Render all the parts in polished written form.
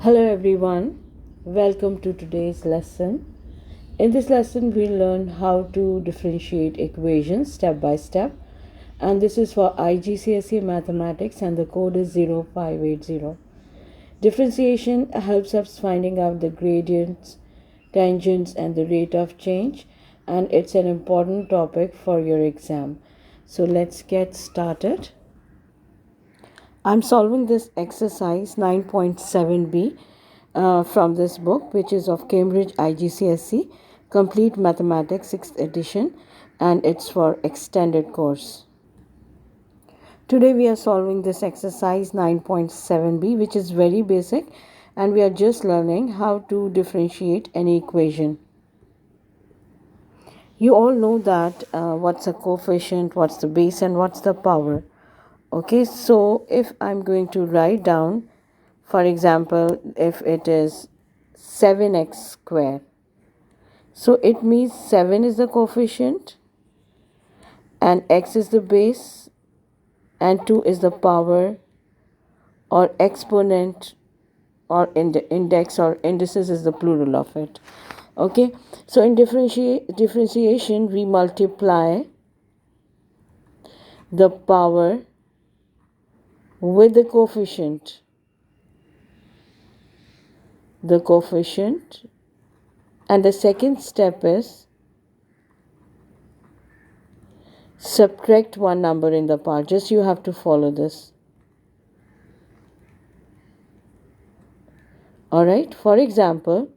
Hello everyone, welcome to today's lesson. In this lesson, we'll learn how to differentiate equations step by step, and this is for IGCSE Mathematics, and the code is 0580. Differentiation helps us finding out the gradients, tangents, and the rate of change, and it's an important topic for your exam. So let's get started. I'm solving this exercise 9.7b from this book, which is of Cambridge IGCSE Complete Mathematics 6th edition, and it's for extended course. Today we are solving this exercise 9.7b, which is very basic, and we are just learning how to differentiate any equation. You all know that what's a coefficient, what's the base, and what's the power. Okay, so if I'm going to write down, for example, if it is 7x squared, so it means 7 is the coefficient and x is the base and 2 is the power or exponent or index or indices is the plural of it. Okay, so in differentiation we multiply the power with the coefficient, and the second step is subtract one number in the power. Just you have to follow this. Alright, for example,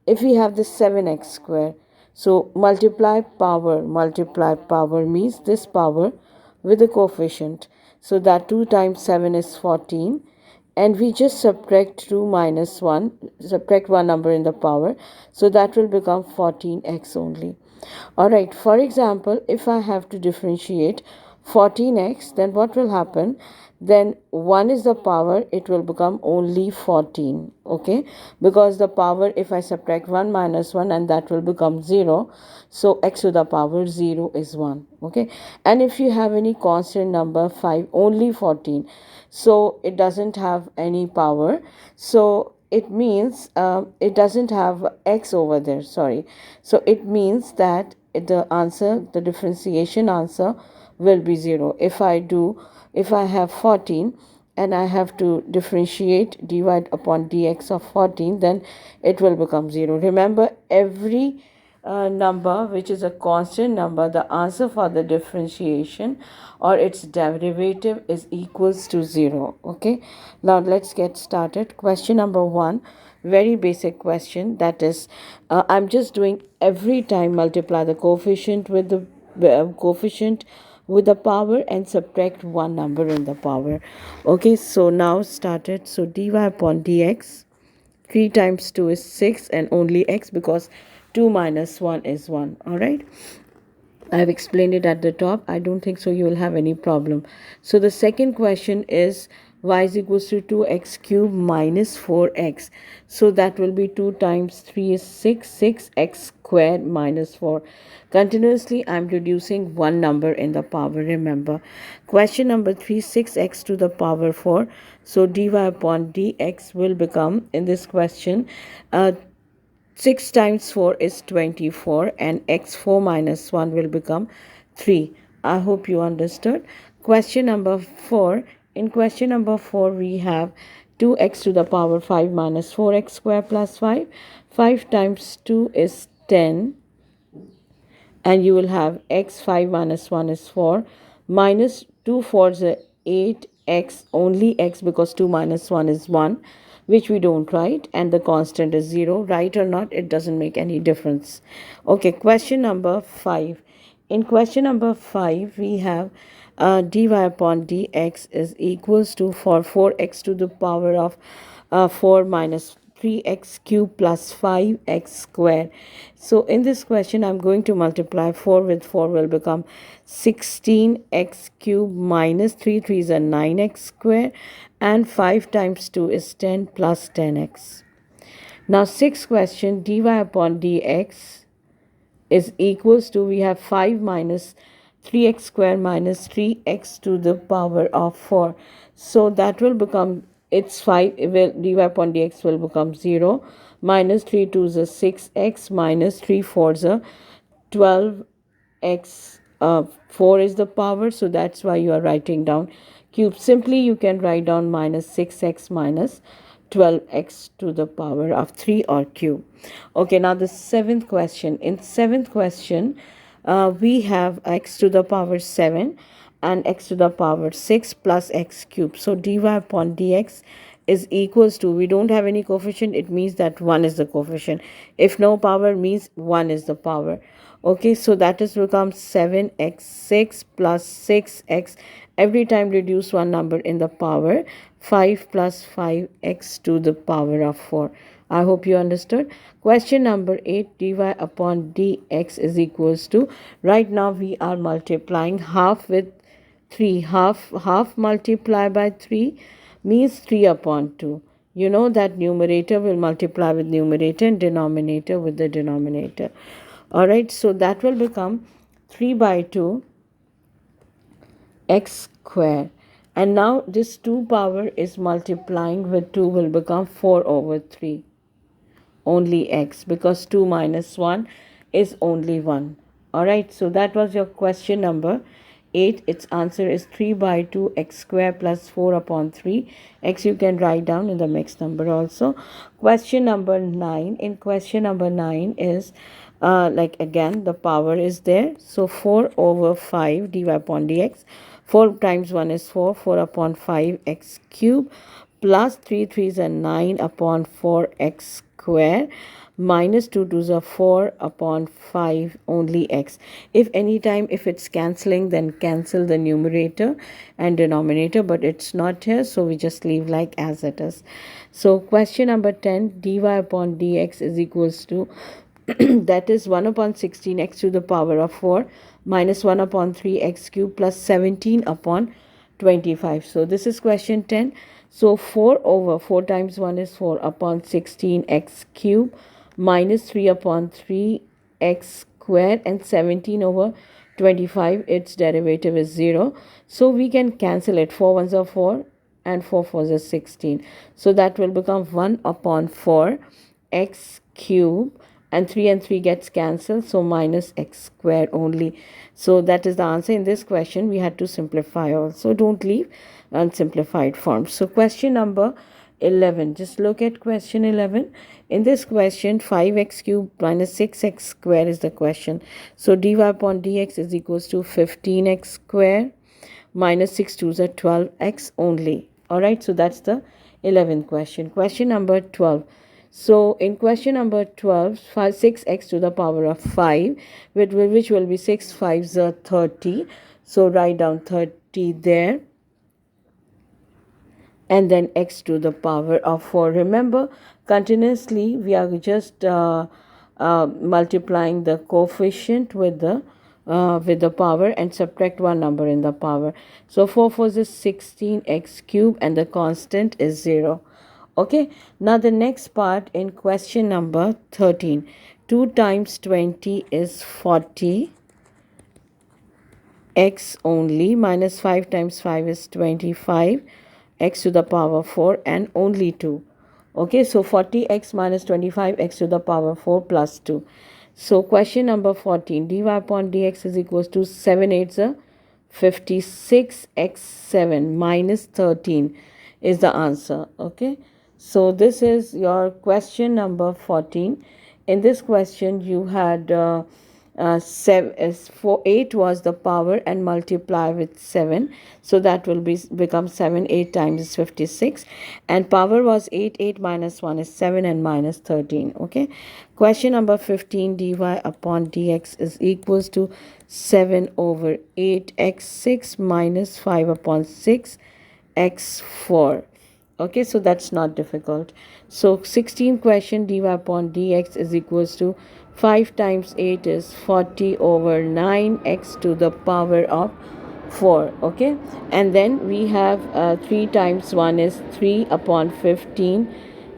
if we have this 7x squared, so multiply power means this power with the coefficient. So that 2 times 7 is 14, and we just subtract 2 minus 1, subtract one number in the power, so that will become 14x only. Alright, for example, if I have to differentiate 14x, then what will happen? Then 1 is the power, it will become only 14. Okay, because the power, if I subtract 1 minus 1, and that will become 0, so x to the power 0 is 1. Okay, and if you have any constant number 5, only 14, so it doesn't have any power, so it means it doesn't have x over there, sorry. So it means that the differentiation answer will be 0. If I have 14 and I have to differentiate divide upon dx of 14, then it will become 0. Remember, every number which is a constant number, the answer for the differentiation or its derivative is equals to 0. Okay, now let's get started. Question number 1, very basic question, that is I'm just doing every time multiply the coefficient with the power and subtract one number in the power. Okay, so now started. So dy upon dx, 3 times 2 is 6 and only x, because 2 minus 1 is 1. All right, I have explained it at the top. I don't think so you will have any problem. So the second question is y is equals to 2x cubed minus 4x. So that will be 2 times 3 is 6, 6x squared minus 4. Continuously I am reducing one number in the power, remember. Question number 3, 6x to the power 4. So dy upon dx will become, in this question, 6 times 4 is 24, and x4 minus 1 will become 3. I hope you understood. Question number 4. In question number 4, we have 2x to the power 5 minus 4x square plus 5. 5 times 2 is 10. And you will have x, 5 minus 1 is 4. Minus 2 4s are 8x, only x, because 2 minus 1 is 1. Which we don't write, and the constant is 0. Right or not, it doesn't make any difference. Okay, question number 5. In question number 5, we have dy upon dx is equals to, for 4x to the power of 4 minus 3x cubed plus 5x squared. So in this question, I'm going to multiply 4 with 4, will become 16x cubed minus 3 3s are 9x squared, and 5 times 2 is 10 plus 10x. Now sixth question, dy upon dx is equals to, we have 5 minus 3x squared minus 3x to the power of 4. So that will become it's 5, dy upon dx will become 0. Minus 3 2s are 6x, minus 3 4s are 12x. 4 is the power, so that's why you are writing down cube. Simply you can write down minus 6x minus 12x to the power of 3 or cube. Okay, now the seventh question. In seventh question, we have x to the power 7 and x to the power 6 plus x cube. So dy upon dx is equals to, we don't have any coefficient, it means that 1 is the coefficient. If no power, means 1 is the power. Okay, so that is become 7x6 plus 6x. Every time reduce one number in the power. 5 plus 5x to the power of 4. I hope you understood. Question number 8, dy upon dx is equals to, right now we are multiplying half with 3. Half multiply by 3 means 3 upon 2. You know that numerator will multiply with numerator and denominator with the denominator. Alright, so that will become 3 by 2 x square. And now this 2 power is multiplying with 2 will become 4 over 3. Only x, because 2 minus 1 is only 1. Alright, so that was your question number 8. Its answer is 3 by 2 x square plus 4 upon 3. X you can write down in the mixed number also. Question number 9. In question number 9 is like again the power is there. So 4 over 5 dy upon dx. 4 times 1 is 4. 4 upon 5 x cube plus 3 3s are 9 upon 4 x square minus 2 2s are 4 upon 5 only x. If anytime if it's cancelling, then cancel the numerator and denominator, but it's not here, so we just leave like as it is. So question number 10, dy upon dx is equals to that is 1 upon 16 x to the power of 4 minus 1 upon 3 x cube plus 17 upon 25. So this is question 10. So 4 over 4 times 1 is 4 upon 16 x cube minus 3 upon 3 x square and 17 over 25. Its derivative is 0. So we can cancel it. 4 ones are 4 and 4 fours are 16. So that will become 1 upon 4 x cube, and 3 and 3 gets cancelled, so minus x square only. So that is the answer. In this question we had to simplify also. Don't leave unsimplified form. So question number 11, just look at question 11. In this question 5x cube minus 6x square is the question. So dy upon dx is equals to 15x square minus 6 2s are 12x only. Alright, so that's the 11th question. Question number 12. So in question number 12, 6x to the power of 5, which will be 6 5s are 30. So write down 30 there. And then x to the power of 4. Remember, continuously we are just multiplying the coefficient with the power and subtract one number in the power. So 4 4s is 16x cube and the constant is 0. Okay, now the next part in question number 13. 2 times 20 is 40 x only, minus 5 times 5 is 25 x to the power 4 and only 2. Okay, so 40x minus 25x to the power 4 plus 2. So question number 14, dy upon dx is equals to 7 8s are 56x7 minus 13 is the answer. Okay, so this is your question number 14. In this question you had 8 was the power and multiply with 7, so that will become 7 8 times is 56, and power was 8 8 minus 1 is 7 and minus 13. Okay, question number 15, dy upon dx is equals to 7 over 8x6 minus 5 upon 6 x4. Okay, so that's not difficult. So 16th question, dy upon dx is equals to 5 times 8 is 40 over 9x to the power of 4. Okay, and then we have 3 times 1 is 3 upon 15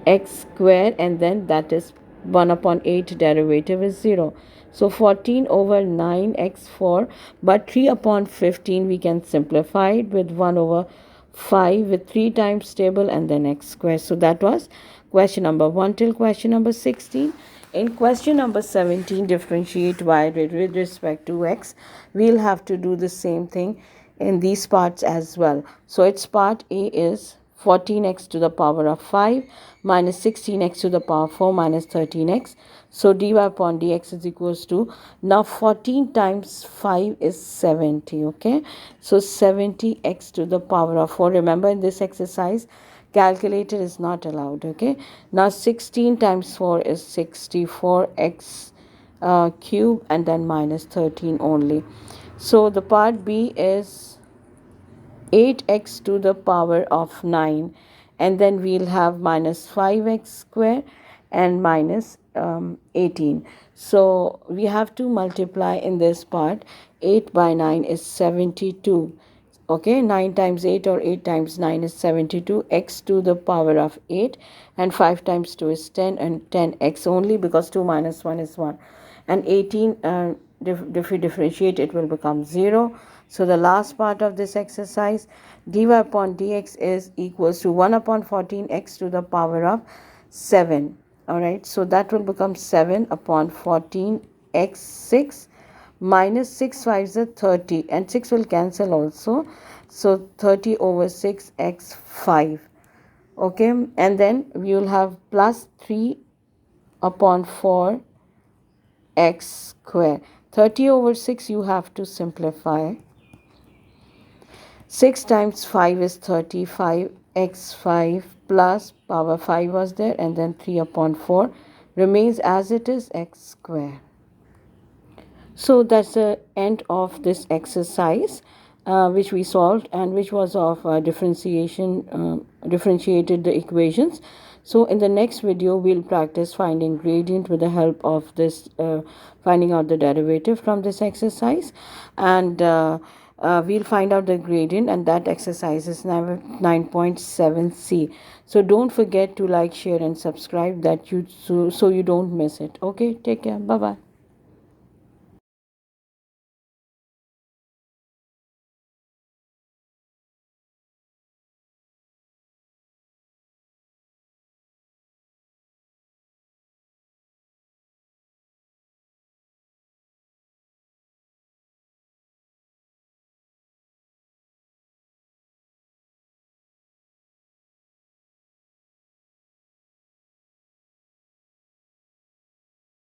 x square, and then that is 1 upon 8 derivative is 0. So 14 over 9x4, but 3 upon 15 we can simplify it with 1 over 5 with 3 times table and then x square. So that was question number 1 till question number 16. In question number 17, differentiate y with respect to x. We'll have to do the same thing in these parts as well. So its part A is 14x to the power of 5 minus 16x to the power 4 minus 13x. So dy upon dx is equals to, now 14 times 5 is 70, okay? So 70x to the power of 4. Remember, in this exercise, calculator is not allowed, okay? Now 16 times 4 is 64x cube and then minus 13 only. So the part B is 8x to the power of 9, and then we'll have minus 5x square and minus 18. So we have to multiply in this part. 8 by 9 is 72. Okay, 9 times 8 or 8 times 9 is 72. X to the power of 8, and 5 times 2 is 10, and 10x only, because 2 minus 1 is 1. And 18, if we differentiate, it will become 0. So the last part of this exercise, dy upon dx is equals to 1 upon 14x to the power of 7. Alright, so that will become 7 upon 14x 6 minus 6 5s are 30, and 6 will cancel also. So 30 over 6x 5. Okay, and then we will have plus 3 upon 4 x square. 30 over 6 you have to simplify. 6 times 5 is 35, x 5 plus power 5 was there, and then 3 upon 4 remains as it is, x square. So that's the end of this exercise, which we solved, and which was of differentiated the equations. So in the next video, we'll practice finding gradient with the help of this, finding out the derivative from this exercise, and we'll find out the gradient, and that exercise is 9.7c. So don't forget to like, share and subscribe, that so you don't miss it. Okay, take care. Bye bye.